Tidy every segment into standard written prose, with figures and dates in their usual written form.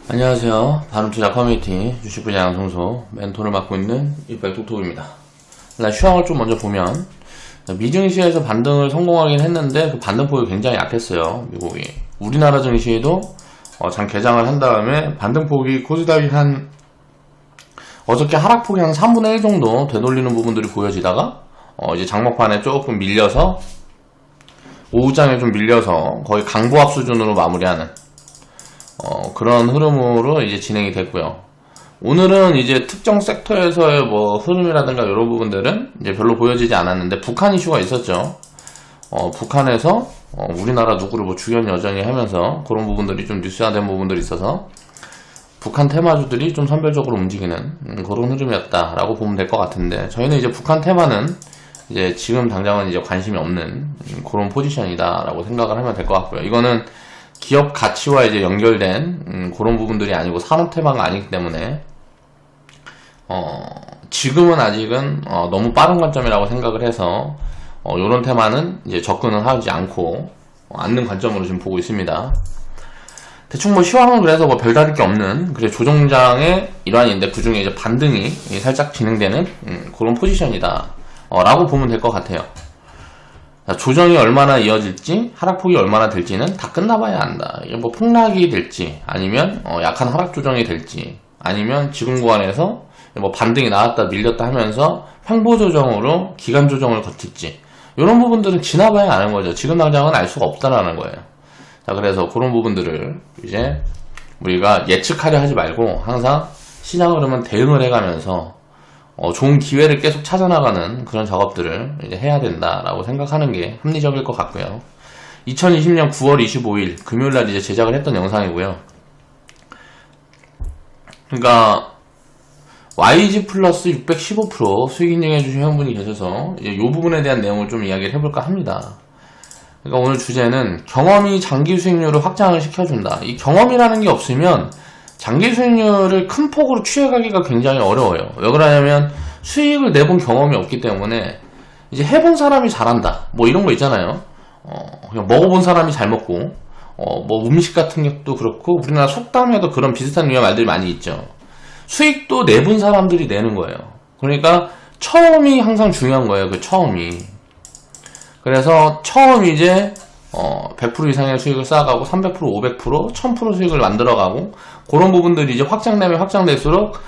안녕하세요. 바람투자 커뮤니티 주식분야 양성소 멘토를 맡고 있는 이백톡톡입니다. 시황을 좀 먼저 보면 미 증시에서 반등을 성공하긴 했는데 그 반등폭이 굉장히 약했어요. 미국이. 우리나라 증시에도 장 개장을 한 다음에 반등폭이 코스닥이 어저께 하락폭이 한 3분의 1 정도 되돌리는 부분들이 보여지다가 이제 장목판에 조금 밀려서 오후장에 좀 밀려서 거의 강보합 수준으로 마무리하는 그런 흐름으로 이제 진행이 됐고요. 오늘은 이제 특정 섹터에서의 흐름이라든가 이런 부분들은 이제 별로 보여지지 않았는데 북한 이슈가 있었죠. 북한에서 우리나라 누구를 주견 여정이 하면서 그런 부분들이 좀 뉴스화된 부분들이 있어서 북한 테마주들이 좀 선별적으로 움직이는 그런 흐름이었다라고 보면 될 것 같은데, 저희는 이제 북한 테마는 이제 지금 당장은 이제 관심이 없는 그런 포지션이다라고 생각을 하면 될 것 같고요. 이거는 기업 가치와 이제 연결된 그런 부분들이 아니고 산업 테마가 아니기 때문에 지금은 아직은 너무 빠른 관점이라고 생각을 해서 이런 테마는 이제 접근을 하지 않고 않는 관점으로 지금 보고 있습니다. 대충 시황은 그래서 별다를 게 없는 조정장의 일환인데 그 중에 이제 반등이 살짝 진행되는 그런 포지션이다 라고 보면 될 것 같아요. 조정이 얼마나 이어질지, 하락폭이 얼마나 될지는 다 끝나봐야 한다. 이게 폭락이 될지, 아니면 약한 하락 조정이 될지, 아니면 지금 구간에서 반등이 나왔다 밀렸다 하면서 횡보 조정으로 기간 조정을 거칠지, 이런 부분들은 지나봐야 아는 거죠. 지금 당장은 알 수가 없다라는 거예요. 자, 그래서 그런 부분들을 이제 우리가 예측하려 하지 말고 항상 시장 흐름은 대응을 해가면서 좋은 기회를 계속 찾아나가는 그런 작업들을 이제 해야 된다라고 생각하는 게 합리적일 것 같고요. 2020년 9월 25일 금요일날 이제 제작을 했던 영상이고요. 그러니까 YG 플러스 615% 수익 인증해주신 회원분이 계셔서 이제 이 부분에 대한 내용을 좀 이야기를 해볼까 합니다. 그러니까 오늘 주제는 경험이 장기 수익률을 확장을 시켜준다. 이 경험이라는 게 없으면 장기 수익률을 큰 폭으로 취해가기가 굉장히 어려워요. 왜 그러냐면 수익을 내본 경험이 없기 때문에 이제 해본 사람이 잘한다. 이런 거 있잖아요. 그냥 먹어본 사람이 잘 먹고, 음식 같은 것도 그렇고, 우리나라 속담에도 그런 비슷한 류의 말들이 많이 있죠. 수익도 내본 사람들이 내는 거예요. 그러니까 처음이 항상 중요한 거예요. 그 처음이. 그래서 처음 이제 100% 이상의 수익을 쌓아가고 300%, 500%, 1000% 수익을 만들어가고 그런 부분들이 이제 확장되면 확장될수록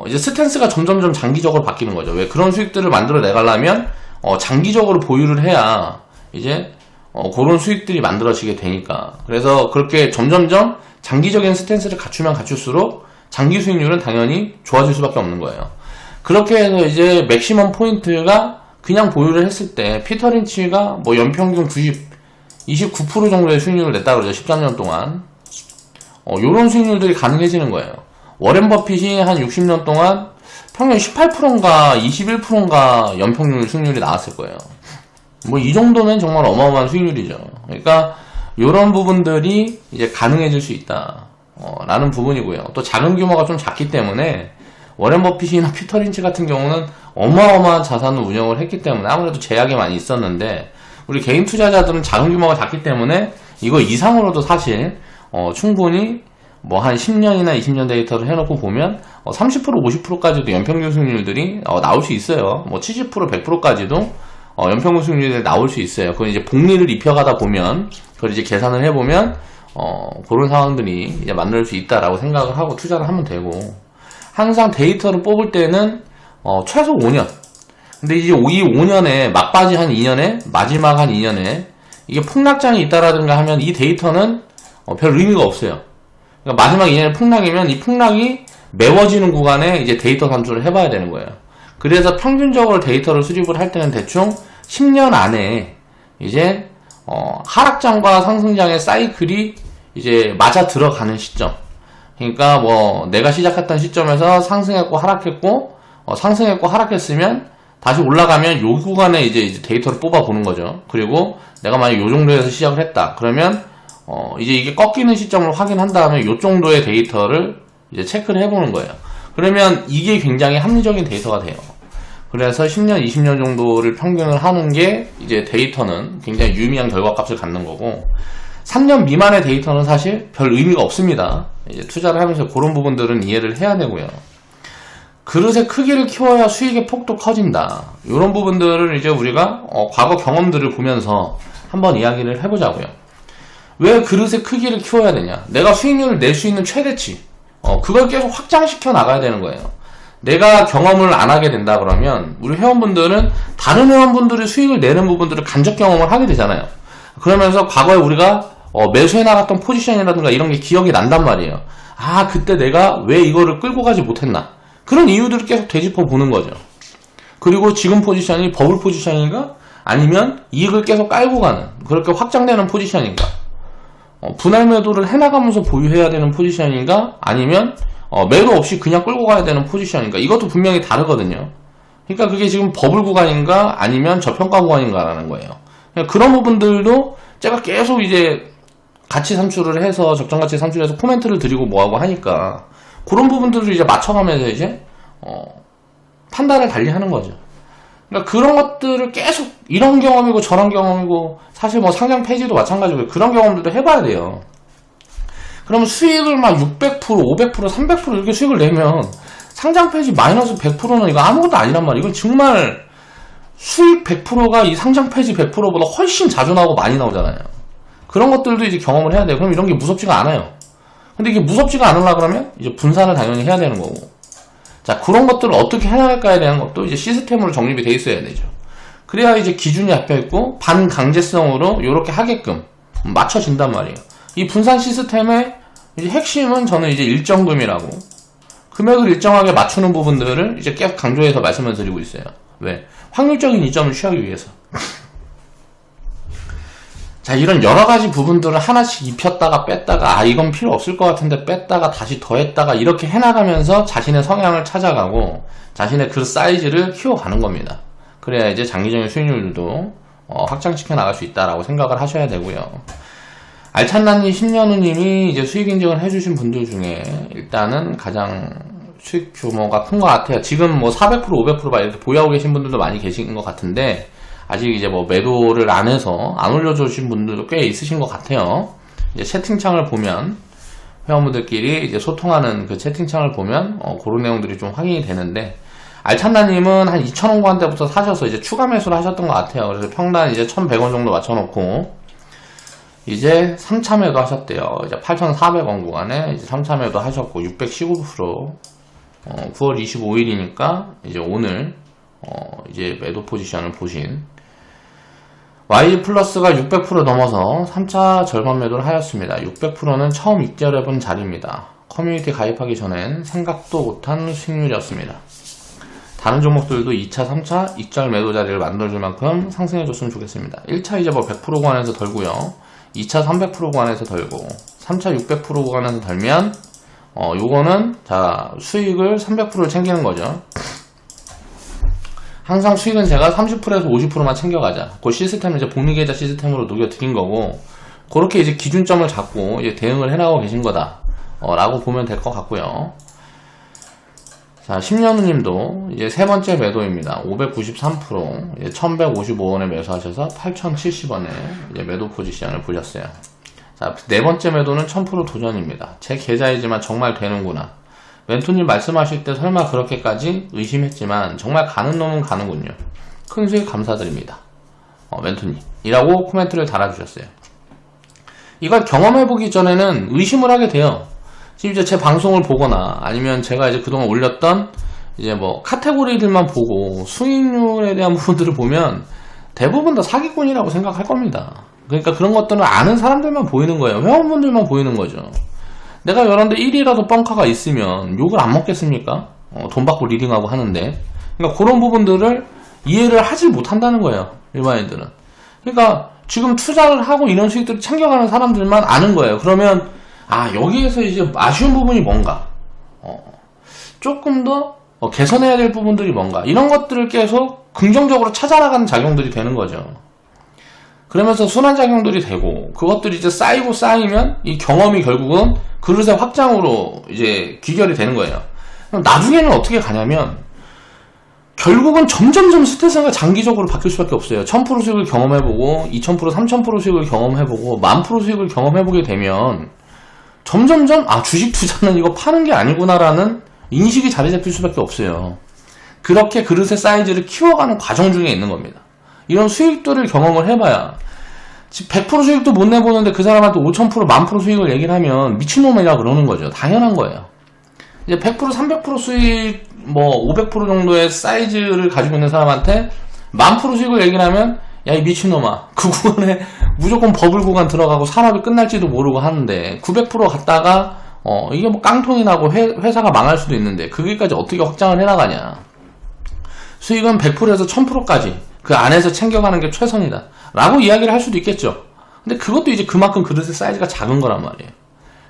이제 스탠스가 점점점 장기적으로 바뀌는 거죠. 왜 그런 수익들을 만들어 내가려면 장기적으로 보유를 해야 이제 그런 수익들이 만들어지게 되니까. 그래서 그렇게 점점점 장기적인 스탠스를 갖추면 갖출수록 장기 수익률은 당연히 좋아질 수밖에 없는 거예요. 그렇게 해서 이제 맥시멈 포인트가 그냥 보유를 했을 때 피터 린치가 연평균 29% 정도의 수익률을 냈다 그러죠. 13년 동안. 요런 수익률들이 가능해지는 거예요. 워렌 버핏이 한 60년 동안 평균 18%인가 21%인가 연평균 수익률이 나왔을 거예요. 이 정도면 정말 어마어마한 수익률이죠. 그러니까 요런 부분들이 이제 가능해질 수 있다. 라는 부분이고요. 또 작은 규모가 좀 작기 때문에 워렌 버핏이나 피터 린치 같은 경우는 어마어마한 자산을 운영을 했기 때문에 아무래도 제약이 많이 있었는데, 우리 개인 투자자들은 작은 규모가 작기 때문에 이거 이상으로도 사실 충분히 한 10년이나 20년 데이터를 해놓고 보면 30% 50%까지도 연평균 수익률들이 나올 수 있어요. 70% 100%까지도 연평균 수익률들이 나올 수 있어요. 그건 이제 복리를 입혀가다 보면, 그걸 이제 계산을 해보면 그런 상황들이 이제 만들 수 있다라고 생각을 하고 투자를 하면 되고, 항상 데이터를 뽑을 때는 최소 5년. 근데 이제 이 5년에 막바지 한 2년에 마지막 한 2년에 이게 폭락장이 있다라든가 하면 이 데이터는 별 의미가 없어요. 그러니까 마지막 2년에 폭락이면 이 폭락이 메워지는 구간에 이제 데이터 산출을 해봐야 되는 거예요. 그래서 평균적으로 데이터를 수집을 할 때는 대충 10년 안에 이제 하락장과 상승장의 사이클이 이제 맞아 들어가는 시점. 그러니까 내가 시작했던 시점에서 상승했고 하락했고, 상승했고 하락했으면 다시 올라가면 요 구간에 이제 데이터를 뽑아 보는 거죠. 그리고 내가 만약 요 정도에서 시작을 했다. 그러면 이제 이게 꺾이는 시점을 확인한 다음에 요 정도의 데이터를 이제 체크를 해보는 거예요. 그러면 이게 굉장히 합리적인 데이터가 돼요. 그래서 10년, 20년 정도를 평균을 하는 게 이제 데이터는 굉장히 유의미한 결과값을 갖는 거고, 3년 미만의 데이터는 사실 별 의미가 없습니다. 이제 투자를 하면서 그런 부분들은 이해를 해야 되고요. 그릇의 크기를 키워야 수익의 폭도 커진다. 이런 부분들을 이제 우리가 과거 경험들을 보면서 한번 이야기를 해보자고요. 왜 그릇의 크기를 키워야 되냐? 내가 수익률을 낼 수 있는 최대치, 그걸 계속 확장시켜 나가야 되는 거예요. 내가 경험을 안 하게 된다 그러면 우리 회원분들은 다른 회원분들이 수익을 내는 부분들을 간접 경험을 하게 되잖아요. 그러면서 과거에 우리가 매수해 나갔던 포지션이라든가 이런 게 기억이 난단 말이에요. 아, 그때 내가 왜 이거를 끌고 가지 못했나? 그런 이유들을 계속 되짚어 보는 거죠. 그리고 지금 포지션이 버블 포지션인가? 아니면 이익을 계속 깔고 가는, 그렇게 확장되는 포지션인가? 분할 매도를 해나가면서 보유해야 되는 포지션인가? 아니면 매도 없이 그냥 끌고 가야 되는 포지션인가? 이것도 분명히 다르거든요. 그러니까 그게 지금 버블 구간인가? 아니면 저평가 구간인가라는 거예요. 그런 부분들도 제가 계속 이제 가치 산출을 해서, 적정가치 산출해서 코멘트를 드리고 뭐하고 하니까 그런 부분들을 이제 맞춰가면서 이제 판단을 달리 하는 거죠. 그러니까 그런 것들을 계속 이런 경험이고 저런 경험이고, 사실 뭐 상장 폐지도 마찬가지고 그런 경험들도 해봐야 돼요. 그러면 수익을 막 600%, 500%, 300% 이렇게 수익을 내면 상장 폐지 마이너스 100%는 이거 아무것도 아니란 말이에요. 이건 정말 수익 100%가 이 상장 폐지 100%보다 훨씬 자주 나오고 많이 나오잖아요. 그런 것들도 이제 경험을 해야 돼요. 그럼 이런 게 무섭지가 않아요. 근데 이게 무섭지가 않으려 그러면 이제 분산을 당연히 해야 되는 거고. 자, 그런 것들을 어떻게 해나갈까에 대한 것도 이제 시스템으로 정립이 돼 있어야 되죠. 그래야 이제 기준이 잡혀있고 반강제성으로 이렇게 하게끔 맞춰진단 말이에요. 이 분산 시스템의 이제 핵심은 저는 이제 일정금이라고, 금액을 일정하게 맞추는 부분들을 이제 계속 강조해서 말씀을 드리고 있어요. 왜? 확률적인 이점을 취하기 위해서. 자, 이런 여러 가지 부분들을 하나씩 입혔다가 뺐다가, 아, 이건 필요 없을 것 같은데 뺐다가 다시 더했다가 이렇게 해나가면서 자신의 성향을 찾아가고 자신의 그 사이즈를 키워가는 겁니다. 그래야 이제 장기적인 수익률도 확장시켜 나갈 수 있다라고 생각을 하셔야 되고요. 알찬나님, 10년 후님이 이제 수익 인증을 해주신 분들 중에 일단은 가장 수익 규모가 큰 것 같아요. 지금 뭐 400%, 500% 막 이렇게 보유하고 계신 분들도 많이 계신 것 같은데, 아직 이제 뭐 매도를 안 해서 안 올려주신 분들도 꽤 있으신 것 같아요. 이제 채팅창을 보면, 회원분들끼리 이제 소통하는 그 채팅창을 보면, 그런 내용들이 좀 확인이 되는데, 알찬나님은 한 2,000원 구간대부터 사셔서 이제 추가 매수를 하셨던 것 같아요. 그래서 평단 이제 1,100원 정도 맞춰놓고, 이제 3차 매도 하셨대요. 이제 8,400원 구간에 이제 3차 매도 하셨고, 615%, 9월 25일이니까, 이제 오늘, 이제 매도 포지션을 보신, Y 플러스가 600% 넘어서 3차 절반 매도를 하였습니다. 600%는 처음 익절해본 자리입니다. 커뮤니티 가입하기 전엔 생각도 못한 수익률이었습니다. 다른 종목들도 2차, 3차 익절 매도 자리를 만들어줄 만큼 상승해줬으면 좋겠습니다. 1차 이제 뭐 100% 구간에서 덜고요. 2차 300% 구간에서 덜고, 3차 600% 구간에서 덜면, 요거는, 자, 수익을 300%를 챙기는 거죠. 항상 수익은 제가 30%에서 50%만 챙겨가자. 그 시스템을 이제 복리계좌 시스템으로 녹여드린 거고, 그렇게 이제 기준점을 잡고 이제 대응을 해나가고 계신 거다. 라고 보면 될 것 같고요. 자, 10년 후님도 이제 세 번째 매도입니다. 593%, 이제 1155원에 매수하셔서 8070원에 이제 매도 포지션을 보셨어요. 자, 네 번째 매도는 1000% 도전입니다. 제 계좌이지만 정말 되는구나. 멘토님 말씀하실 때 설마 그렇게까지 의심했지만 정말 가는 놈은 가는군요. 큰 수익 감사드립니다. 멘토님 이라고 코멘트를 달아주셨어요. 이걸 경험해보기 전에는 의심을 하게 돼요. 지금 이제 제 방송을 보거나 아니면 제가 이제 그동안 올렸던 이제 뭐 카테고리들만 보고 수익률에 대한 부분들을 보면 대부분 다 사기꾼이라고 생각할 겁니다. 그러니까 그런 것들은 아는 사람들만 보이는 거예요. 회원분들만 보이는 거죠. 내가 여런데 1이라도 뻥카가 있으면 욕을 안 먹겠습니까? 돈 받고 리딩하고 하는데. 그러니까 그런 부분들을 이해를 하지 못한다는 거예요. 일반인들은. 그러니까 지금 투자를 하고 이런 수익들을 챙겨가는 사람들만 아는 거예요. 그러면 아, 여기에서 이제 아쉬운 부분이 뭔가, 조금 더 개선해야 될 부분들이 뭔가, 이런 것들을 계속 긍정적으로 찾아나가는 작용들이 되는 거죠. 그러면서 순환작용들이 되고, 그것들이 이제 쌓이고 쌓이면 이 경험이 결국은 그릇의 확장으로 이제 귀결이 되는 거예요. 그럼 나중에는 어떻게 가냐면, 결국은 점점점 스트레스가 장기적으로 바뀔 수밖에 없어요. 1000% 수익을 경험해보고 2000%, 3000% 수익을 경험해보고 10,000% 수익을 경험해보게 되면 점점점 주식 투자는 이거 파는 게 아니구나라는 인식이 자리 잡힐 수밖에 없어요. 그렇게 그릇의 사이즈를 키워가는 과정 중에 있는 겁니다. 이런 수익들을 경험을 해봐야 100% 수익도 못 내보는데 그 사람한테 5000%, 10,000% 수익을 얘기를 하면 미친놈이라 그러는 거죠. 당연한 거예요. 이제 100%, 300% 수익, 500% 정도의 사이즈를 가지고 있는 사람한테 10,000% 수익을 얘기를 하면 야, 이 미친놈아. 그 구간에 무조건 버블 구간 들어가고 산업이 끝날지도 모르고 하는데 900% 갔다가 이게 깡통이 나고 회사가 망할 수도 있는데 그게까지 어떻게 확장을 해나가냐. 수익은 100%에서 1000%까지 그 안에서 챙겨가는 게 최선이다 라고 이야기를 할 수도 있겠죠. 근데 그것도 이제 그만큼 그릇의 사이즈가 작은 거란 말이에요.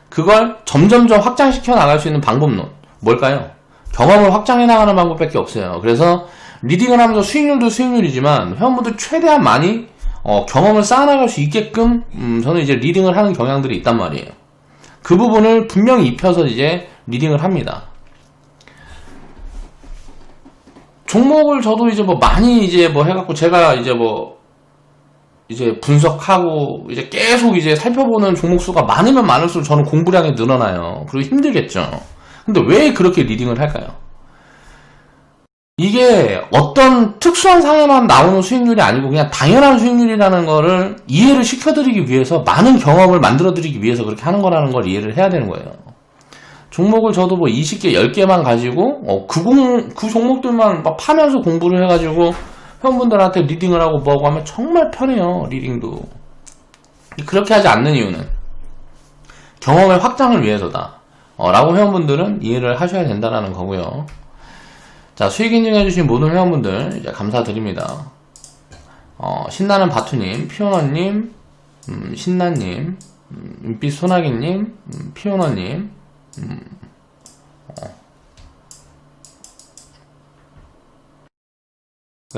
그걸 점점점 확장시켜 나갈 수 있는 방법론 뭘까요? 경험을 확장해 나가는 방법밖에 없어요. 그래서 리딩을 하면서 수익률도 수익률이지만 회원분들 최대한 많이 경험을 쌓아나갈 수 있게끔 저는 이제 리딩을 하는 경향들이 있단 말이에요. 그 부분을 분명히 입혀서 이제 리딩을 합니다. 종목을 저도 이제 많이 이제 해갖고 제가 이제 분석하고 이제 계속 이제 살펴보는 종목 수가 많으면 많을수록 저는 공부량이 늘어나요. 그리고 힘들겠죠. 근데 왜 그렇게 리딩을 할까요? 이게 어떤 특수한 상에만 나오는 수익률이 아니고 그냥 당연한 수익률이라는 거를 이해를 시켜드리기 위해서 많은 경험을 만들어드리기 위해서 그렇게 하는 거라는 걸 이해를 해야 되는 거예요. 종목을 저도 20개, 10개만 가지고 그 종목들만 파면서 공부를 해가지고 회원분들한테 리딩을 하고 뭐하고 하면 정말 편해요. 리딩도. 그렇게 하지 않는 이유는 경험의 확장을 위해서다 라고 회원분들은 이해를 하셔야 된다는 거고요. 자, 수익 인증해주신 모든 회원분들 이제 감사드립니다. 신나는 바투님, 피오너님, 신나님, 윤빛 소나기님, 피오너님,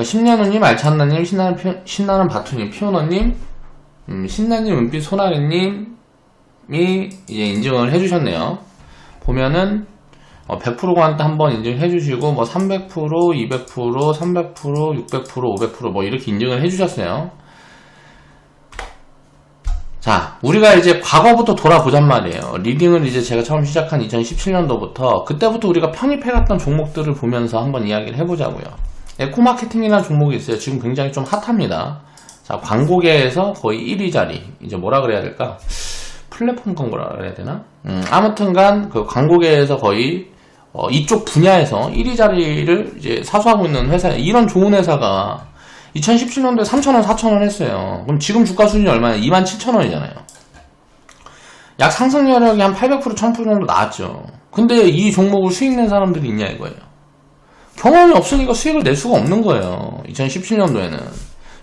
심년우님, 알찬나님, 신나는 바투님, 피오너님, 신나님, 은빛 소나기님이 이제 인증을 해주셨네요. 보면은 100%한테 한번 인증해주시고 300%, 200%, 300%, 600%, 500% 이렇게 인증을 해주셨어요. 자, 우리가 이제 과거부터 돌아보잔 말이에요. 리딩을 이제 제가 처음 시작한 2017년도부터 그때부터 우리가 편입해갔던 종목들을 보면서 한번 이야기를 해보자고요. 에코마케팅이라는 종목이 있어요. 지금 굉장히 좀 핫합니다. 자, 광고계에서 거의 1위 자리. 이제 뭐라 그래야 될까? 플랫폼 광고라 그래야 되나? 아무튼간 그 광고계에서 거의 이쪽 분야에서 1위 자리를 이제 사수하고 있는 회사예요. 이런 좋은 회사가 2017년도에 3,000원, 4,000원 했어요. 그럼 지금 주가 수준이 얼마냐? 27,000원이잖아요. 약 상승 여력이 한 800%, 1000% 정도 나왔죠. 근데 이 종목을 수익 낸 사람들이 있냐 이거예요. 경험이 없으니까 수익을 낼 수가 없는 거예요. 2017년도에는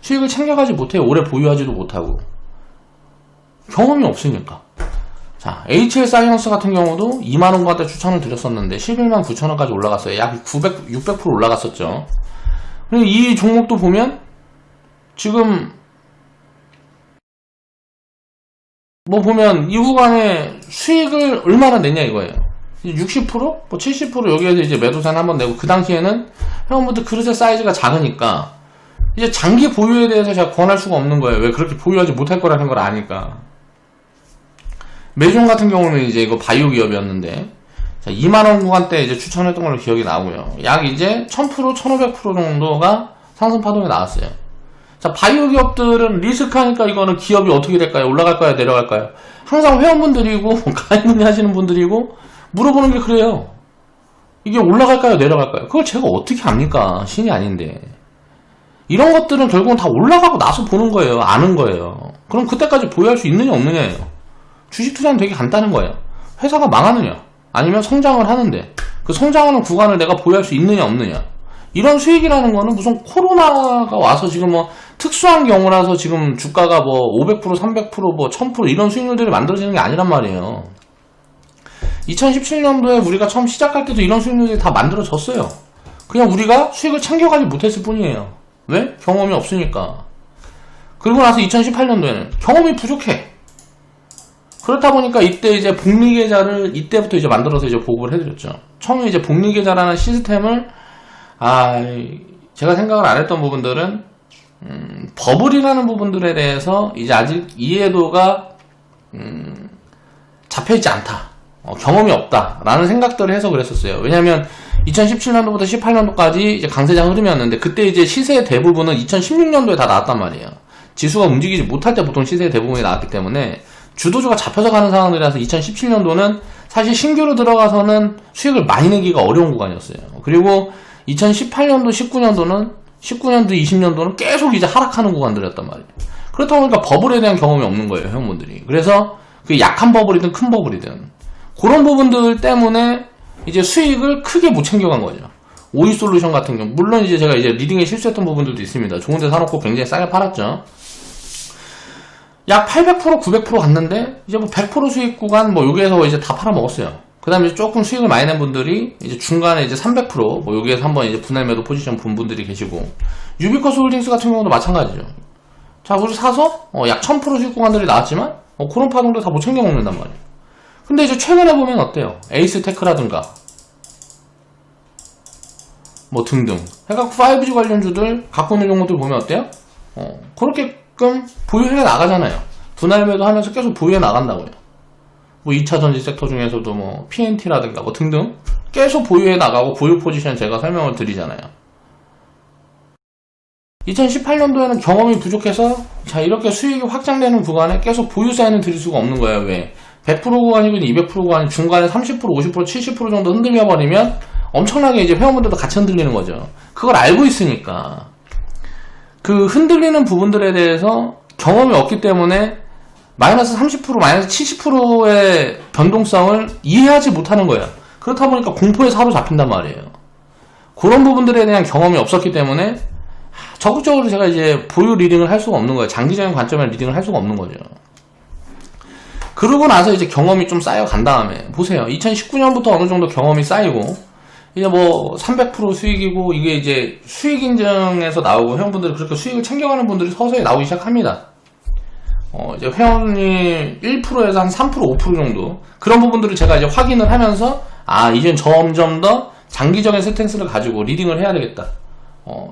수익을 챙겨가지 못해요. 오래 보유하지도 못하고 경험이 없으니까. 자, HL사이언스 같은 경우도 2만원가대 추천을 드렸었는데 119,000원까지 올라갔어요. 약 600% 올라갔었죠. 그리고 이 종목도 보면 지금 보면 이 구간에 수익을 얼마나 냈냐 이거예요. 60%? 70% 여기에서 이제 매도세는 한번 내고, 그 당시에는 회원분들 그릇의 사이즈가 작으니까 이제 장기 보유에 대해서 제가 권할 수가 없는 거예요. 왜? 그렇게 보유하지 못할 거라는 걸 아니까. 메종 같은 경우는 이제 이거 바이오 기업이었는데, 자, 2만원 구간대 이제 추천했던 걸로 기억이 나고요. 약 이제 1000%, 1500% 정도가 상승 파동이 나왔어요. 자, 바이오 기업들은 리스크하니까 이거는 기업이 어떻게 될까요? 올라갈까요? 내려갈까요? 항상 회원분들이고, 가입 문의하시는 분들이고, 물어보는 게 그래요. 이게 올라갈까요? 내려갈까요? 그걸 제가 어떻게 압니까? 신이 아닌데. 이런 것들은 결국은 다 올라가고 나서 보는 거예요. 아는 거예요. 그럼 그때까지 보유할 수 있느냐 없느냐예요. 주식 투자는 되게 간단한 거예요. 회사가 망하느냐 아니면 성장을 하는데 그 성장하는 구간을 내가 보유할 수 있느냐 없느냐. 이런 수익이라는 거는 무슨 코로나가 와서 지금 특수한 경우라서 지금 주가가 500%, 300%, 1000% 이런 수익률들이 만들어지는 게 아니란 말이에요. 2017년도에 우리가 처음 시작할 때도 이런 수익률들이 다 만들어졌어요. 그냥 우리가 수익을 챙겨가지 못했을 뿐이에요. 왜? 경험이 없으니까. 그리고 나서 2018년도에는 경험이 부족해. 그렇다 보니까 이때 이제 복리계좌를 이때부터 이제 만들어서 이제 보급을 해드렸죠. 처음에 이제 복리계좌라는 시스템을 제가 생각을 안 했던 부분들은, 버블이라는 부분들에 대해서 이제 아직 이해도가, 잡혀있지 않다. 경험이 없다. 라는 생각들을 해서 그랬었어요. 왜냐면 2017년도부터 18년도까지 이제 강세장 흐름이었는데, 그때 이제 시세의 대부분은 2016년도에 다 나왔단 말이에요. 지수가 움직이지 못할 때 보통 시세의 대부분이 나왔기 때문에 주도주가 잡혀서 가는 상황들이라서 2017년도는 사실 신규로 들어가서는 수익을 많이 내기가 어려운 구간이었어요. 그리고 2018년도, 19년도, 20년도는 계속 이제 하락하는 구간들이었단 말이에요. 그렇다 보니까 버블에 대한 경험이 없는 거예요, 회원분들이. 그래서 그 약한 버블이든 큰 버블이든 그런 부분들 때문에 이제 수익을 크게 못 챙겨간 거죠. 오이솔루션 같은 경우, 물론 이제 제가 이제 리딩에 실수했던 부분들도 있습니다. 좋은 데 사놓고 굉장히 싸게 팔았죠. 약 800%, 900% 갔는데, 이제 뭐 100% 수익 구간, 뭐 여기에서 이제 다 팔아먹었어요. 그 다음에 조금 수익을 많이 낸 분들이, 이제 중간에 이제 300%, 뭐 여기에서 한번 이제 분할 매도 포지션 본 분들이 계시고, 유비커스 홀딩스 같은 경우도 마찬가지죠. 자, 우리 사서, 약 1000% 수익 구간들이 나왔지만, 그런 파동도 다 못 챙겨 먹는단 말이에요. 근데 이제 최근에 보면 어때요? 에이스테크라든가, 뭐 등등. 해갖고 5G 관련주들, 갖고 있는 종목들 보면 어때요? 그렇게끔 보유해 나가잖아요. 분할 매도 하면서 계속 보유해 나간다고요. 뭐 2차 전지 섹터 중에서도 뭐 PNT라든가 뭐 등등 계속 보유해 나가고 보유 포지션 제가 설명을 드리잖아요. 2018년도에는 경험이 부족해서 자 이렇게 수익이 확장되는 구간에 계속 보유 사인을 드릴 수가 없는 거예요. 왜? 100% 구간이고 200% 구간이 중간에 30%, 50%, 70% 정도 흔들려 버리면 엄청나게 이제 회원분들도 같이 흔들리는 거죠. 그걸 알고 있으니까 그 흔들리는 부분들에 대해서 경험이 없기 때문에 마이너스 30%, 마이너스 70%의 변동성을 이해하지 못하는 거예요. 그렇다 보니까 공포에 사로잡힌단 말이에요. 그런 부분들에 대한 경험이 없었기 때문에 적극적으로 제가 이제 보유 리딩을 할 수가 없는 거예요. 장기적인 관점의 리딩을 할 수가 없는 거죠. 그러고 나서 이제 경험이 좀 쌓여간 다음에 보세요. 2019년부터 어느 정도 경험이 쌓이고 이제 뭐 300% 수익이고 이게 이제 수익 인증에서 나오고 회원분들이 그렇게 수익을 챙겨가는 분들이 서서히 나오기 시작합니다. 이제 회원이 1%에서 한 3%, 5% 정도 그런 부분들을 제가 이제 확인을 하면서 이젠 점점 더 장기적인 스탠스를 가지고 리딩을 해야 되겠다.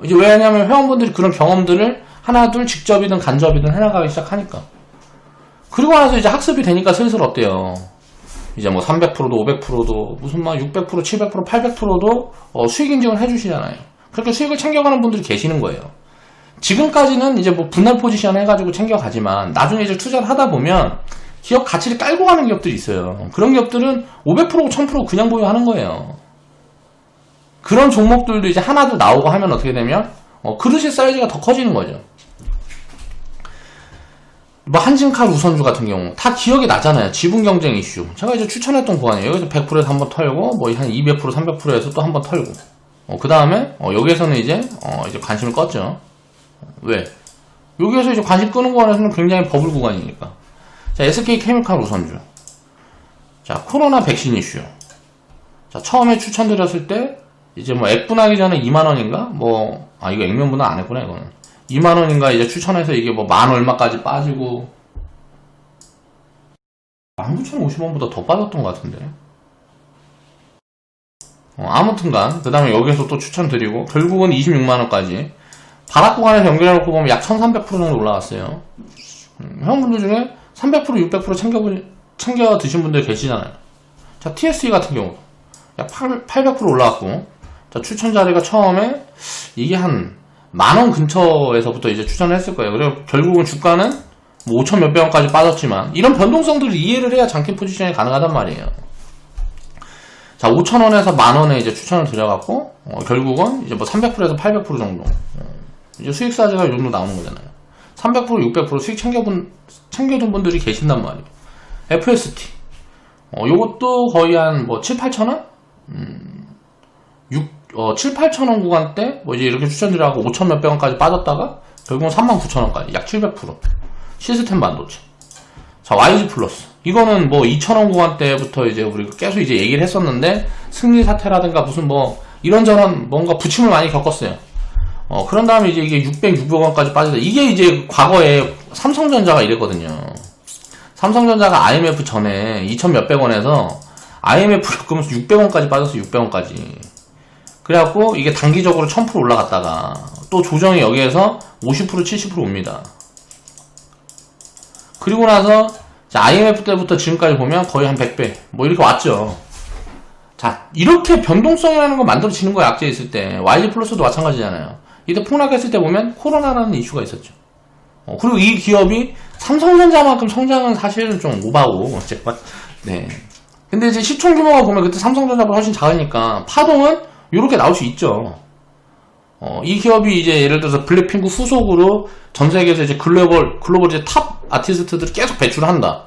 이제 왜냐면 회원분들이 그런 경험들을 하나 둘 직접이든 간접이든 해나가기 시작하니까. 그리고 나서 이제 학습이 되니까 슬슬 어때요? 이제 뭐 300%도 500%도 무슨 막 600%, 700%, 800%도 수익 인증을 해주시잖아요. 그렇게 수익을 챙겨가는 분들이 계시는 거예요. 지금까지는 이제 뭐 분할 포지션 해가지고 챙겨가지만 나중에 이제 투자를 하다 보면 기업 가치를 깔고 가는 기업들이 있어요. 그런 기업들은 500%, 1000% 그냥 보유하는 거예요. 그런 종목들도 이제 하나둘 나오고 하면 어떻게 되면 그릇의 사이즈가 더 커지는 거죠. 뭐 한진칼 우선주 같은 경우 다 기억이 나잖아요. 지분 경쟁 이슈. 제가 이제 추천했던 구간이에요. 여기서 100%에서 한번 털고 뭐 한 200%, 300%에서 또 한번 털고. 그 다음에 여기에서는 이제 관심을 껐죠. 왜? 여기에서 이제 관심 끄는 구간에서는 굉장히 버블 구간이니까. 자, SK케미칼 우선주. 자, 코로나 백신 이슈. 자, 처음에 추천드렸을 때 이제 뭐 액분하기 전에 2만원인가? 이거 액면분할 안 했구나 이거는. 2만원인가 이제 추천해서 이게 뭐 만 얼마까지 빠지고 19,050원보다 더 빠졌던 것 같은데. 아무튼간 그 다음에 여기서 또 추천드리고 결국은 26만원까지 바닥 구간에서 연결해놓고 보면 약 1300% 정도 올라갔어요. 회원분들 중에 300%, 600% 챙겨 드신 분들 계시잖아요. 자, TSE 같은 경우 약 800% 올라갔고, 자, 추천 자리가 처음에 이게 한 만원 근처에서부터 이제 추천을 했을 거예요. 그리고 결국은 주가는 뭐 5천 몇백 원까지 빠졌지만 이런 변동성들을 이해를 해야 장기 포지션이 가능하단 말이에요. 자, 5,000원에서 만원에 이제 추천을 드려갖고 결국은 이제 뭐 300%에서 800% 정도 이제 수익 사지가 이 정도 나오는 거잖아요. 300%, 600% 수익 챙겨둔 분들이 계신단 말이에요. FST 요것도 거의 한 뭐 7, 8,000원? 7, 8,000원 구간 때 뭐 이제 이렇게 추천드려갖고 5천 몇백 원까지 빠졌다가 결국은 39,000원까지 약 700% 시스템 반도체. 자, YG 플러스 이거는 뭐 2,000원 구간 때부터 이제 우리가 계속 이제 얘기를 했었는데 승리 사태라든가 무슨 뭐 이런저런 뭔가 부침을 많이 겪었어요. 그런 다음에 이제 이게 600, 600원까지 빠지다. 이게 이제 과거에 삼성전자가 이랬거든요. 삼성전자가 IMF 전에 2,000 몇백 원에서 IMF 겪으면서 600원까지 빠졌어. 600원까지. 그래갖고 이게 단기적으로 1000% 올라갔다가 또 조정이 여기에서 50% 70% 옵니다. 그리고 나서 IMF 때부터 지금까지 보면 거의 한 100배 뭐 이렇게 왔죠. 자, 이렇게 변동성이라는 거 만들어지는 거야. 약재 있을 때. YG 플러스도 마찬가지잖아요. 이때 폭락했을 때 보면 코로나라는 이슈가 있었죠. 그리고 이 기업이 삼성전자만큼 성장은 사실은 좀 오바고 네. 근데 이제 시총 규모가 보면 그때 삼성전자보다 훨씬 작으니까 파동은 이렇게 나올 수 있죠. 이 기업이 이제 예를 들어서 블랙핑크 후속으로 전 세계에서 이제 글로벌 이제 탑 아티스트들을 계속 배출한다.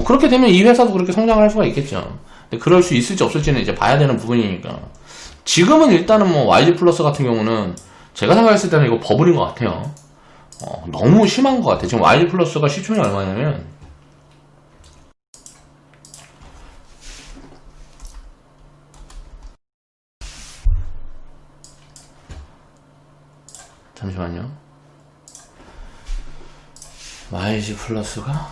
그렇게 되면 이 회사도 그렇게 성장할 수가 있겠죠. 근데 그럴 수 있을지 없을지는 이제 봐야 되는 부분이니까. 지금은 일단은 뭐 YG 플러스 같은 경우는 제가 생각했을 때는 이거 버블인 것 같아요. 너무 심한 것 같아요. 지금 YG 플러스가 시총이 얼마냐면 잠시만요. YG 플러스가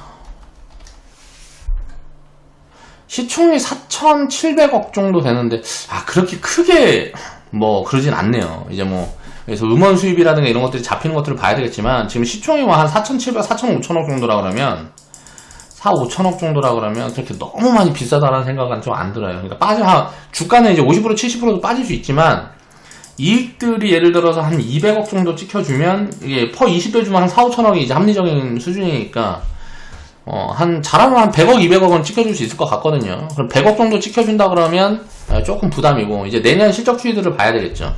시총이 4,700억 정도 되는데 그렇게 크게 뭐 그러진 않네요. 이제 뭐 그래서 음원 수입이라든가 이런 것들이 잡히는 것들을 봐야 되겠지만 지금 시총이 뭐 한 4,700, 4,500억 정도라 그러면 4,500억 정도라 그러면 그렇게 너무 많이 비싸다라는 생각은 좀 안 들어요. 그러니까 주가는 이제 50% 70%도 빠질 수 있지만 이익들이 예를 들어서 한 200억 정도 찍혀주면 이게 퍼 20배 주면 한 4, 5천억이 이제 합리적인 수준이니까 잘하면 한 100억, 200억은 찍혀줄 수 있을 것 같거든요. 그럼 100억 정도 찍혀준다 그러면 조금 부담이고 이제 내년 실적 추이들을 봐야 되겠죠.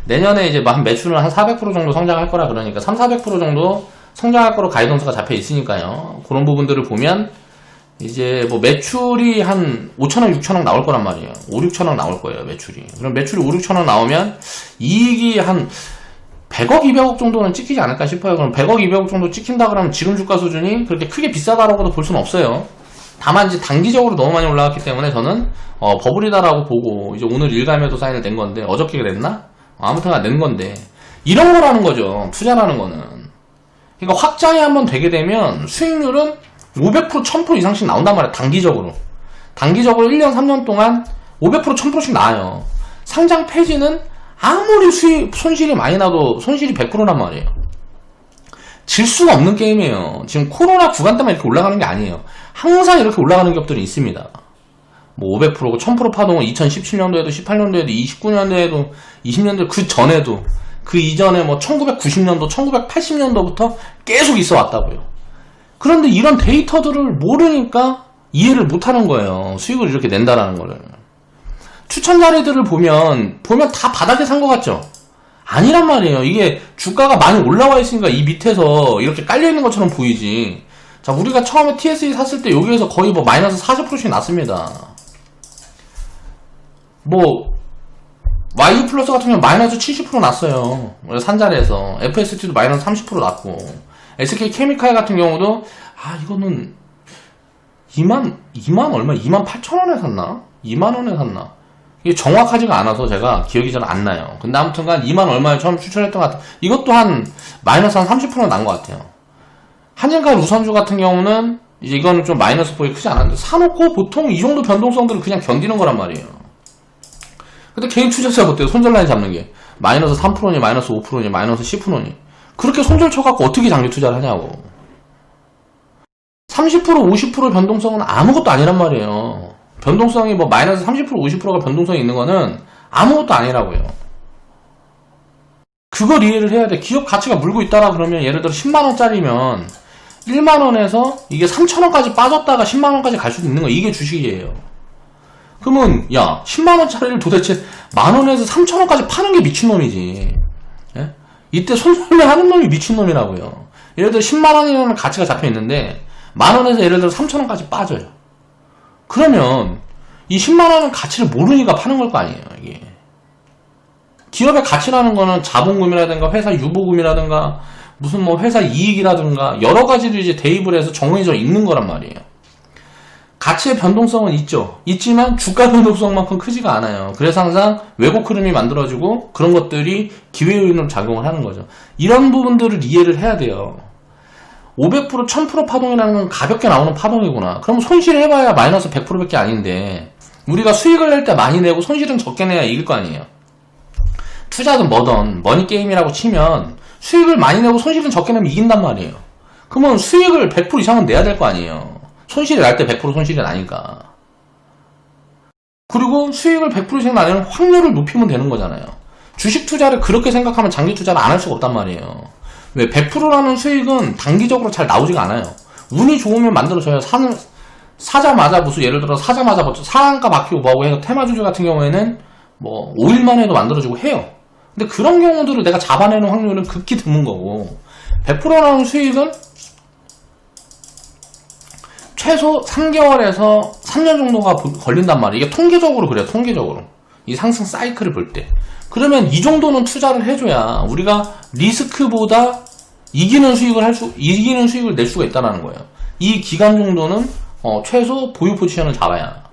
내년에 이제 한 매출은 한 400% 정도 성장할 거라 그러니까 3,400% 정도 성장할 거로 가이던스가 잡혀 있으니까요. 그런 부분들을 보면 이제 뭐 매출이 한 5천억, 6천억 나올 거란 말이에요. 5, 6천억 나올 거예요, 매출이. 그럼 매출이 5, 6천억 나오면 이익이 한 100억, 200억 정도는 찍히지 않을까 싶어요. 그럼 100억, 200억 정도 찍힌다 그러면 지금 주가 수준이 그렇게 크게 비싸다라고도 볼 수는 없어요. 다만 이제 단기적으로 너무 많이 올라갔기 때문에 저는 버블이다라고 보고 이제 오늘 일감에도 사인을 낸 건데 어저께 그랬나? 아무튼 낸 건데 이런 거라는 거죠. 투자라는 거는. 그러니까 확장이 한번 되게 되면 수익률은 500%, 1000% 이상씩 나온단 말이에요. 단기적으로 1년, 3년 동안 500%, 1000%씩 나와요. 상장 폐지는 아무리 손실이 많이 나도 손실이 100%란 말이에요. 질 수가 없는 게임이에요. 지금 코로나 구간 때만 이렇게 올라가는 게 아니에요. 항상 이렇게 올라가는 기업들이 있습니다. 뭐 500%고 1000% 파동은 2017년도에도 18년도에도 29년도에도 20년도 그 전에도 그 이전에 뭐 1990년도 1980년도부터 계속 있어 왔다고요. 그런데 이런 데이터들을 모르니까 이해를 못하는 거예요. 수익을 이렇게 낸다라는 거를. 추천 자리들을 보면 다 바닥에 산 것 같죠? 아니란 말이에요. 이게 주가가 많이 올라와 있으니까 이 밑에서 이렇게 깔려있는 것처럼 보이지. 자, 우리가 처음에 TSE 샀을 때 여기에서 거의 뭐 마이너스 40%씩 났습니다. 뭐 YG 플러스 같은 경우는 마이너스 70% 났어요. 산 자리에서. FST도 마이너스 30% 났고 SK 케미칼 같은 경우도 이거는 2만 얼마? 2만 8천원에 샀나? 2만원에 샀나? 이게 정확하지가 않아서 제가 기억이 잘 안 나요. 근데 아무튼간 2만 얼마에 처음 추천했던 것 같아요. 이것도 한 마이너스 한 30% 난 것 같아요. 한진칼 우선주 같은 경우는 이제 이거는 좀 마이너스 폭이 크지 않았는데 사놓고 보통 이 정도 변동성들을 그냥 견디는 거란 말이에요. 근데 개인 투자자가 어때요? 손절 라인 잡는 게 마이너스 3%니 마이너스 5%니 마이너스 10%니 그렇게 손절 쳐갖고 어떻게 장기 투자를 하냐고. 30% 50% 변동성은 아무것도 아니란 말이에요. 변동성이 뭐 마이너스 30% 50%가 변동성이 있는 거는 아무것도 아니라고요. 그걸 이해를 해야 돼. 기업 가치가 물고 있다라 그러면 예를 들어 10만원짜리면 1만원에서 이게 3천원까지 빠졌다가 10만원까지 갈 수도 있는 거. 이게 주식이에요. 그러면 야 10만원짜리를 도대체 만원에서 3천원까지 파는 게 미친놈이지. 예? 이때 손절매 하는 놈이 미친놈이라고요. 예를 들어 10만원이라는 가치가 잡혀있는데 만원에서 예를 들어 3천원까지 빠져요. 그러면 이 10만원은 가치를 모르니까 파는 걸 거 아니에요. 이게 기업의 가치라는 거는 자본금이라든가 회사 유보금이라든가 무슨 뭐 회사 이익이라든가 여러 가지를 이제 대입을 해서 정해져 있는 거란 말이에요. 가치의 변동성은 있지만 주가 변동성만큼 크지가 않아요. 그래서 항상 왜곡 흐름이 만들어지고 그런 것들이 기회 요인으로 작용을 하는 거죠. 이런 부분들을 이해를 해야 돼요. 500%, 1000% 파동이라는 건 가볍게 나오는 파동이구나. 그럼 손실을 해봐야 마이너스 100%밖에 아닌데 우리가 수익을 낼 때 많이 내고 손실은 적게 내야 이길 거 아니에요. 투자든 뭐든 머니게임이라고 치면 수익을 많이 내고 손실은 적게 내면 이긴단 말이에요. 그러면 수익을 100% 이상은 내야 될 거 아니에요. 손실이 날 때 100% 손실이 나니까. 그리고 수익을 100% 이상 나는 확률을 높이면 되는 거잖아요. 주식 투자를 그렇게 생각하면 장기 투자를 안 할 수가 없단 말이에요. 왜? 100%라는 수익은 단기적으로 잘 나오지가 않아요. 운이 좋으면 만들어져요. 사자마자 무슨 예를 들어 사자마자 상한가 바뀌고 뭐하고 해서 테마주주 같은 경우에는 뭐 5일 만에도 만들어지고 해요. 근데 그런 경우들을 내가 잡아내는 확률은 극히 드문 거고 100%라는 수익은 최소 3개월에서 3년 정도가 걸린단 말이에요. 이게 통계적으로 그래요. 통계적으로. 이 상승 사이클을 볼 때. 그러면 이 정도는 투자를 해줘야 우리가 리스크보다 이기는 수익을 낼 수가 있다는 거예요. 이 기간 정도는 최소 보유 포지션을 잡아야.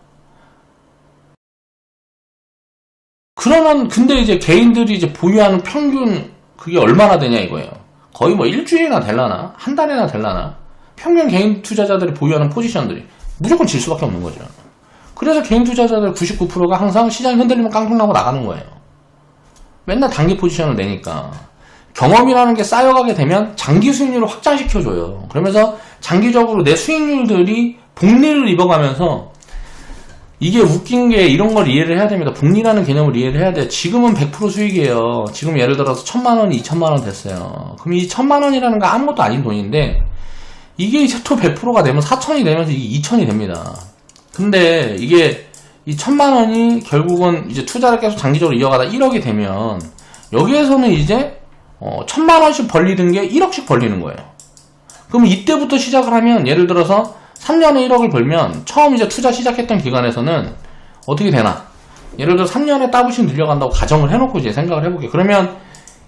그러면 근데 이제 개인들이 이제 보유하는 평균 그게 얼마나 되냐 이거예요. 거의 뭐 일주일이나 될라나 한 달이나 될라나 평균 개인 투자자들이 보유하는 포지션들이 무조건 질 수밖에 없는 거죠. 그래서 개인 투자자들 99%가 항상 시장이 흔들리면 깡통 나고 나가는 거예요. 맨날 단기 포지션을 내니까. 경험이라는 게 쌓여가게 되면 장기 수익률을 확장시켜줘요. 그러면서 장기적으로 내 수익률들이 복리를 입어가면서 이게 웃긴 게 이런 걸 이해를 해야 됩니다. 복리라는 개념을 이해를 해야 돼요. 지금은 100% 수익이에요. 지금 예를 들어서 1000만원이 2000만원 됐어요. 그럼 이 1000만원이라는 거 아무것도 아닌 돈인데 이게 이제 또 100%가 되면 4000이 되면서 이게 2000이 됩니다. 근데 이게 이 1000만원이 결국은 이제 투자를 계속 장기적으로 이어가다 1억이 되면 여기에서는 이제 1000만원씩 벌리던 게 1억씩 벌리는 거예요. 그럼 이때부터 시작을 하면 예를 들어서 3년에 1억을 벌면 처음 이제 투자 시작했던 기간에서는 어떻게 되나? 예를 들어 3년에 따블씩 늘려간다고 가정을 해놓고 이제 생각을 해볼게요. 그러면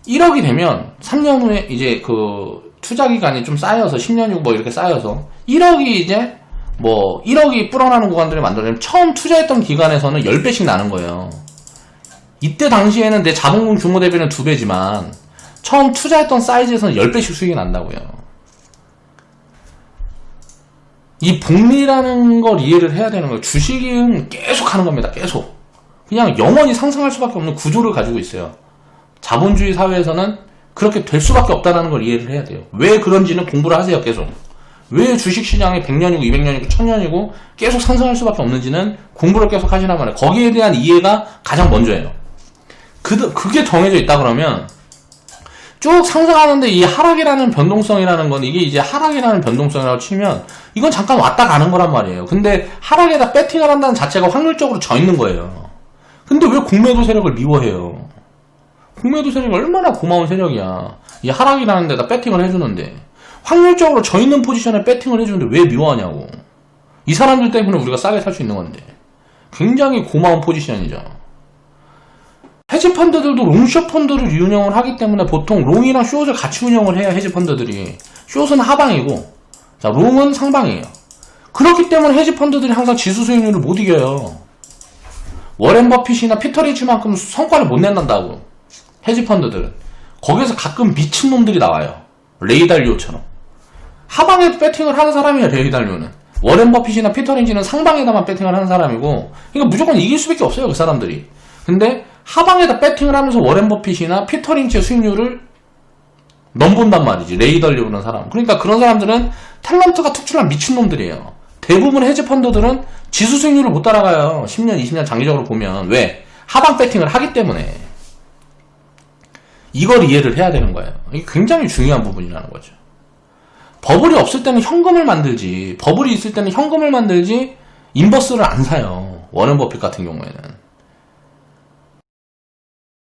1억이 되면 3년 후에 이제 그 투자 기간이 좀 쌓여서 10년이고 뭐 이렇게 쌓여서 1억이 이제 뭐 1억이 불어나는 구간들을 만들어내면 처음 투자했던 기간에서는 10배씩 나는 거예요. 이때 당시에는 내 자본금 규모 대비는 2배지만 처음 투자했던 사이즈에서는 10배씩 수익이 난다고요. 이 복리라는 걸 이해를 해야 되는 거예요. 주식은 계속 하는 겁니다. 계속. 그냥 영원히 상승할 수밖에 없는 구조를 가지고 있어요. 자본주의 사회에서는 그렇게 될 수밖에 없다는 걸 이해를 해야 돼요. 왜 그런지는 공부를 하세요. 계속. 왜 주식시장이 100년이고 200년이고 1000년이고 계속 상승할 수밖에 없는지는 공부를 계속 하시란 말이에요. 거기에 대한 이해가 가장 먼저예요. 그게 정해져 있다 그러면 쭉 상승하는데 이 하락이라는 변동성이라는 건 이게 이제 하락이라는 변동성이라고 치면 이건 잠깐 왔다 가는 거란 말이에요. 근데 하락에다 배팅을 한다는 자체가 확률적으로 져 있는 거예요. 근데 왜 공매도 세력을 미워해요? 공매도 세력이 얼마나 고마운 세력이야. 이 하락이라는 데다 배팅을 해주는데 확률적으로 져 있는 포지션에 배팅을 해주는데 왜 미워하냐고. 이 사람들 때문에 우리가 싸게 살 수 있는 건데 굉장히 고마운 포지션이죠. 헤지펀드들도 롱숏 펀드를 운영을 하기 때문에 보통 롱이랑 숏을 같이 운영을 해야 헤지펀드들이 숏은 하방이고 자 롱은 상방이에요. 그렇기 때문에 헤지펀드들이 항상 지수 수익률을 못 이겨요. 워렌 버핏이나 피터 린치만큼 성과를 못 낸다고. 헤지펀드들은 거기에서 가끔 미친놈들이 나와요. 레이 달리오처럼 하방에 배팅을 하는 사람이에요. 레이 달리오는 워렌 버핏이나 피터 린치는 상방에다만 배팅을 하는 사람이고 그러니까 무조건 이길 수밖에 없어요. 그 사람들이. 근데 하방에다 배팅을 하면서 워렌 버핏이나 피터 린치의 수익률을 넘본단 말이지. 레이 달리오는 사람. 그러니까 그런 사람들은 탤런트가 특출난 미친놈들이에요. 대부분 헤지펀드들은 지수 수익률을 못 따라가요. 10년, 20년 장기적으로 보면. 왜? 하방 배팅을 하기 때문에. 이걸 이해를 해야 되는 거예요. 이게 굉장히 중요한 부분이라는 거죠. 버블이 없을 때는 현금을 만들지, 버블이 있을 때는 현금을 만들지, 인버스를 안 사요. 워렌 버핏 같은 경우에는.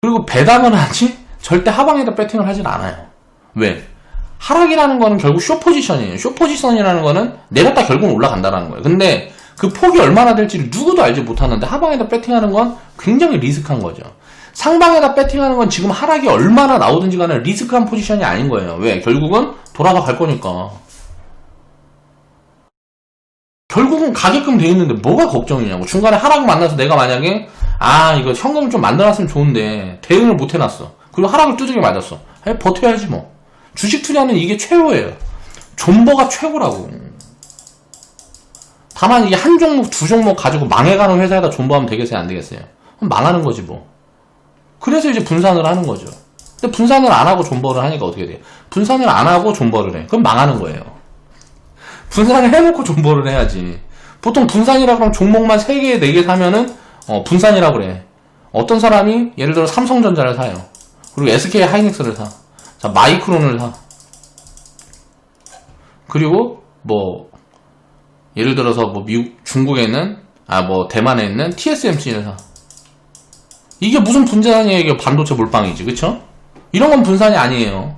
그리고 배당을 하지, 절대 하방에다 배팅을 하진 않아요. 왜? 하락이라는 거는 결국 숏 포지션이에요. 숏 포지션이라는 거는 내렸다 결국은 올라간다는 거예요. 근데 그 폭이 얼마나 될지를 누구도 알지 못하는데 하방에다 배팅하는 건 굉장히 리스크한 거죠. 상방에다 배팅하는 건 지금 하락이 얼마나 나오든지 간에 리스크한 포지션이 아닌 거예요. 왜? 결국은 돌아가 갈 거니까. 결국은 가게끔 돼 있는데 뭐가 걱정이냐고. 중간에 하락 만나서 내가 만약에 이거 현금을 좀 만들어놨으면 좋은데 대응을 못 해놨어. 그리고 하락을 두들겨 맞았어. 버텨야지 뭐. 주식 투자는 이게 최고예요. 존버가 최고라고. 다만 이게 한 종목, 두 종목 가지고 망해가는 회사에다 존버하면 되겠어요? 안 되겠어요? 그럼 망하는 거지 뭐. 그래서 이제 분산을 하는 거죠. 근데 분산을 안 하고 존버를 하니까 어떻게 돼요? 분산을 안 하고 존버를 해. 그럼 망하는 거예요. 분산을 해놓고 존버를 해야지. 보통 분산이라 그러면 종목만 3개, 4개 사면은 분산이라고 그래. 어떤 사람이 예를 들어 삼성전자를 사요. 그리고 SK 하이닉스를 사. 자, 마이크론을 사. 그리고 뭐 예를 들어서 뭐 미국, 중국에 있는 대만에 있는 TSMC를 사. 이게 무슨 분산이에요? 이게 반도체 몰빵이지, 그쵸? 이런 건 분산이 아니에요.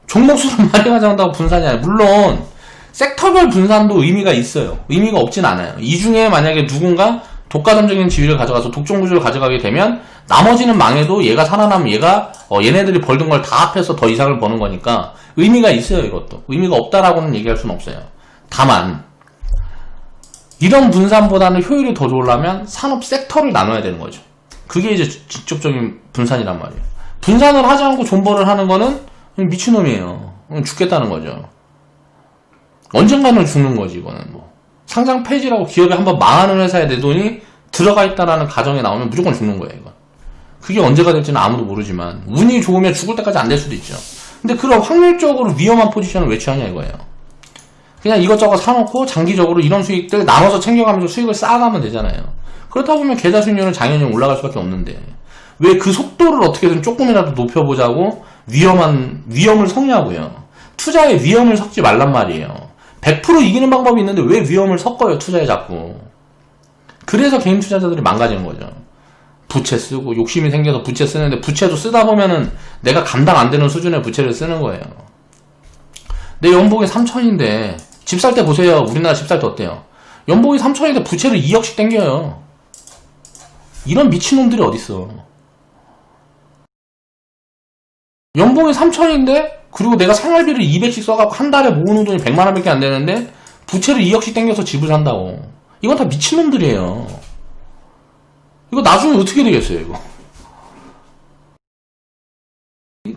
종목 수를 많이 가져간다고 분산이 아니에요. 물론 섹터별 분산도 의미가 있어요. 의미가 없진 않아요. 이 중에 만약에 누군가 독과점적인 지위를 가져가서 독점구조를 가져가게 되면 나머지는 망해도 얘가 살아나면 얘네들이 벌던 걸 다 합해서 더 이상을 버는 거니까 의미가 있어요. 이것도 의미가 없다라고는 얘기할 수는 없어요. 다만 이런 분산보다는 효율이 더 좋으려면 산업 섹터를 나눠야 되는 거죠. 그게 이제 직접적인 분산이란 말이에요. 분산을 하지 않고 존버를 하는 거는 미친놈이에요. 죽겠다는 거죠. 언젠가는 죽는 거지. 이거는 뭐 상장 폐지라고 기업이 한번 망하는 회사에 내 돈이 들어가 있다라는 가정에 나오면 무조건 죽는 거예요. 이건. 그게 언제가 될지는 아무도 모르지만 운이 좋으면 죽을 때까지 안 될 수도 있죠. 근데 그런 확률적으로 위험한 포지션을 왜 취하냐 이거예요. 그냥 이것저것 사놓고 장기적으로 이런 수익들 나눠서 챙겨가면서 수익을 쌓아가면 되잖아요. 그렇다 보면 계좌 수익률은 당연히 올라갈 수밖에 없는데 왜 그 속도를 어떻게든 조금이라도 높여보자고 위험을 섞냐고요. 투자에 위험을 섞지 말란 말이에요. 100% 이기는 방법이 있는데 왜 위험을 섞어요, 투자에 자꾸. 그래서 개인 투자자들이 망가지는 거죠. 부채 쓰고 욕심이 생겨서 부채 쓰는데 부채도 쓰다 보면은 내가 감당 안 되는 수준의 부채를 쓰는 거예요. 내 연봉이 3천인데 집 살 때 보세요. 우리나라 집 살 때 어때요? 연봉이 3천인데 부채를 2억씩 땡겨요. 이런 미친놈들이 어딨어. 연봉이 3천인데 그리고 내가 생활비를 200씩 써갖고 한 달에 모으는 돈이 100만 원밖에 안 되는데 부채를 2억씩 땡겨서 집을 산다고. 이건 다 미친놈들이에요. 이거 나중에 어떻게 되겠어요, 이거.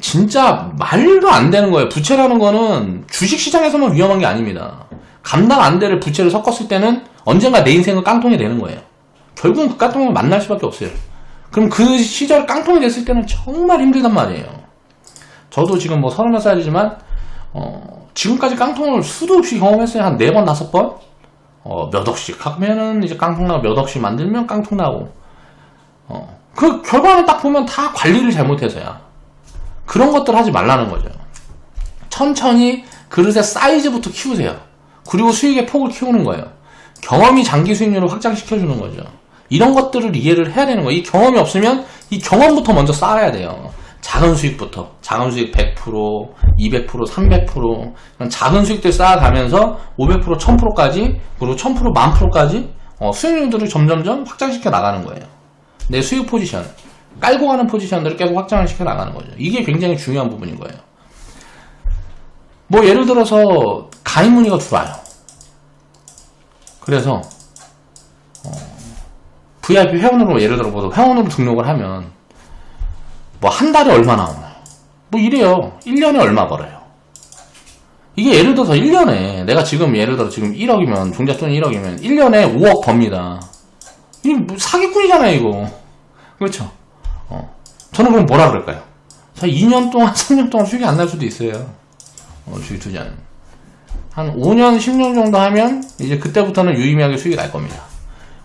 진짜 말도 안 되는 거예요. 부채라는 거는 주식시장에서만 위험한 게 아닙니다. 감당 안 될 부채를 섞었을 때는 언젠가 내 인생은 깡통이 되는 거예요. 결국은 그 깡통을 만날 수밖에 없어요. 그럼 그 시절 깡통이 됐을 때는 정말 힘들단 말이에요. 저도 지금 뭐 30살이지만 지금까지 깡통을 수도 없이 경험했어요. 한 4번, 5번? 몇 억씩 하면은 이제 깡통 나고 몇 억씩 만들면 깡통 나고 그 결과는 딱 보면 다 관리를 잘못해서야. 그런 것들 하지 말라는 거죠. 천천히 그릇의 사이즈부터 키우세요. 그리고 수익의 폭을 키우는 거예요. 경험이 장기 수익률을 확장시켜주는 거죠. 이런 것들을 이해를 해야 되는 거예요. 이 경험이 없으면 이 경험부터 먼저 쌓아야 돼요. 작은 수익부터. 작은 수익 100%, 200%, 300% 이런 작은 수익들 쌓아가면서 500%, 1000%까지 그리고 1000%, 10,000%까지 수익률들을 점점점 확장시켜 나가는 거예요. 내 수익 포지션, 깔고 가는 포지션들을 계속 확장을 시켜 나가는 거죠. 이게 굉장히 중요한 부분인 거예요. 뭐 예를 들어서 가입 문의가 들어와요. 그래서 VIP 회원으로 예를 들어 회원으로 등록을 하면 뭐 한 달에 얼마 나오나요? 뭐 이래요. 1년에 얼마 벌어요. 이게 예를 들어서 1년에 내가 지금 예를 들어 지금 1억이면 종잣돈이 1억이면 1년에 5억 법니다. 이게 뭐 사기꾼이잖아요, 이거. 그렇죠? 저는 그럼 뭐라 그럴까요? 자, 2년 동안, 3년 동안 수익이 안 날 수도 있어요. 주식 투자는. 한 5년, 10년 정도 하면 이제 그때부터는 유의미하게 수익이 날 겁니다.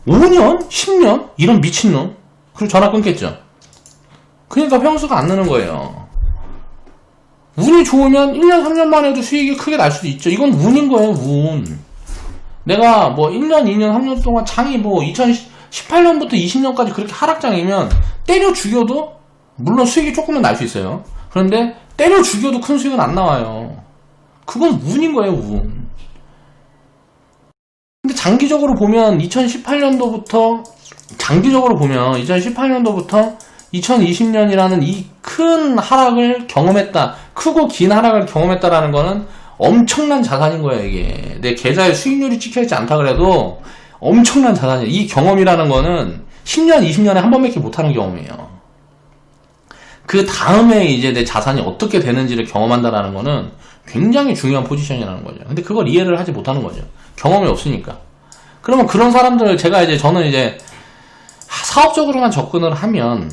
5년? 10년? 이런 미친놈? 그리고 전화 끊겠죠? 그러니까 평수가 안 느는 거예요. 운이 좋으면 1년, 3년만 해도 수익이 크게 날 수도 있죠. 이건 운인 거예요, 운. 내가 뭐 1년, 2년, 3년 동안 장이 뭐 2018년부터 20년까지 그렇게 하락장이면 때려 죽여도 물론 수익이 조금은 날 수 있어요. 그런데 때려 죽여도 큰 수익은 안 나와요. 그건 운인 거예요, 운. 근데 장기적으로 보면 2018년도부터 2020년이라는 이 큰 하락을 경험했다. 크고 긴 하락을 경험했다라는 거는 엄청난 자산인 거예요, 이게. 내 계좌에 수익률이 찍혀있지 않다 그래도 엄청난 자산이에요. 이 경험이라는 거는 10년, 20년에 한 번밖에 못하는 경험이에요. 그 다음에 이제 내 자산이 어떻게 되는지를 경험한다라는 거는 굉장히 중요한 포지션이라는 거죠. 근데 그걸 이해를 하지 못하는 거죠. 경험이 없으니까. 그러면 그런 사람들, 저는 이제 사업적으로만 접근을 하면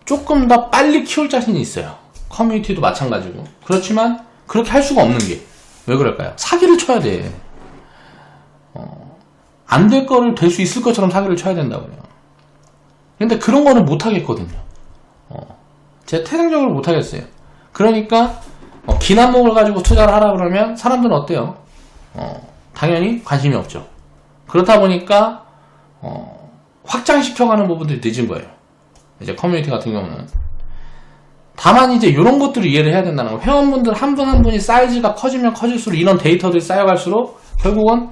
조금 더 빨리 키울 자신이 있어요. 커뮤니티도 마찬가지고. 그렇지만 그렇게 할 수가 없는 게 왜 그럴까요? 사기를 쳐야 돼. 안 될 거를 될 수 있을 것처럼 사기를 쳐야 된다고요. 근데 그런 거는 못 하겠거든요. 제가 태생적으로 못 하겠어요. 그러니까 긴 안목을 가지고 투자를 하라 그러면 사람들은 어때요? 당연히 관심이 없죠. 그렇다 보니까 확장시켜가는 부분들이 늦은 거예요. 이제 커뮤니티 같은 경우는. 다만 이제 이런 것들을 이해를 해야 된다는 거예요. 회원분들 한 분 한 분이 사이즈가 커지면 커질수록 이런 데이터들이 쌓여갈수록 결국은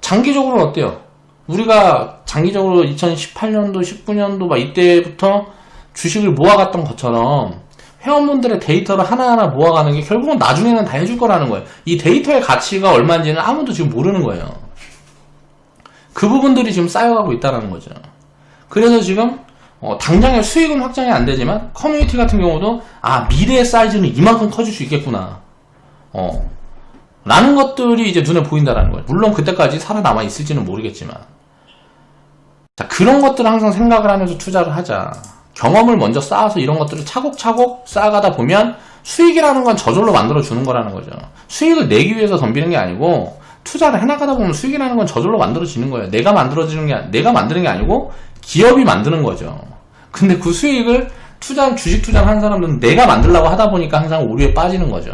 장기적으로 어때요? 우리가 장기적으로 2018년도, 19년도 막 이때부터 주식을 모아갔던 것처럼 회원분들의 데이터를 하나하나 모아가는 게 결국은 나중에는 다 해줄 거라는 거예요. 이 데이터의 가치가 얼마인지는 아무도 지금 모르는 거예요. 그 부분들이 지금 쌓여가고 있다는 거죠. 그래서 지금 당장의 수익은 확장이 안 되지만 커뮤니티 같은 경우도 미래의 사이즈는 이만큼 커질 수 있겠구나 라는 것들이 이제 눈에 보인다는 거예요. 물론 그때까지 살아남아 있을지는 모르겠지만 자, 그런 것들을 항상 생각을 하면서 투자를 하자. 경험을 먼저 쌓아서 이런 것들을 차곡차곡 쌓아가다 보면 수익이라는 건 저절로 만들어주는 거라는 거죠. 수익을 내기 위해서 덤비는 게 아니고 투자를 해나가다 보면 수익이라는 건 저절로 만들어지는 거예요. 내가 만드는 게 아니고 기업이 만드는 거죠. 근데 그 수익을 주식 투자를 하는 사람들은 내가 만들려고 하다 보니까 항상 오류에 빠지는 거죠.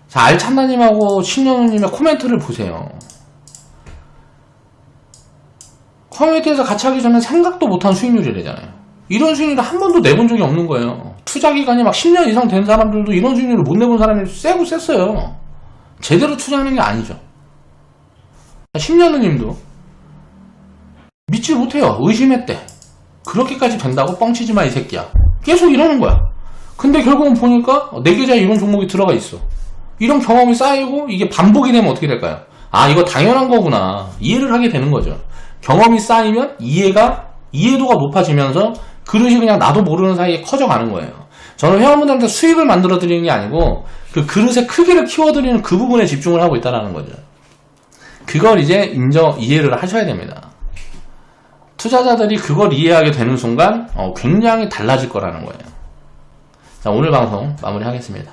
자, 알찬나님하고 신영우님의 코멘트를 보세요. 커뮤니티에서 같이 하기 전에 생각도 못한 수익률이래잖아요. 이런 수익률을 한 번도 내본 적이 없는 거예요. 투자 기간이 막 10년 이상 된 사람들도 이런 수익률을 못 내본 사람이 세고 셌어요. 제대로 투자하는 게 아니죠. 10년 후님도 믿지 못해요. 의심했대. 그렇게까지 된다고? 뻥치지 마 이 새끼야. 계속 이러는 거야. 근데 결국은 보니까 내 계좌에 이런 종목이 들어가 있어. 이런 경험이 쌓이고 이게 반복이 되면 어떻게 될까요? 이거 당연한 거구나. 이해를 하게 되는 거죠. 경험이 쌓이면 이해도가 높아지면서 그릇이 그냥 나도 모르는 사이에 커져가는 거예요. 저는 회원분들한테 수익을 만들어 드리는 게 아니고 그 그릇의 크기를 키워드리는 그 부분에 집중을 하고 있다는 거죠. 그걸 이제 이해를 하셔야 됩니다. 투자자들이 그걸 이해하게 되는 순간 굉장히 달라질 거라는 거예요. 자, 오늘 방송 마무리하겠습니다.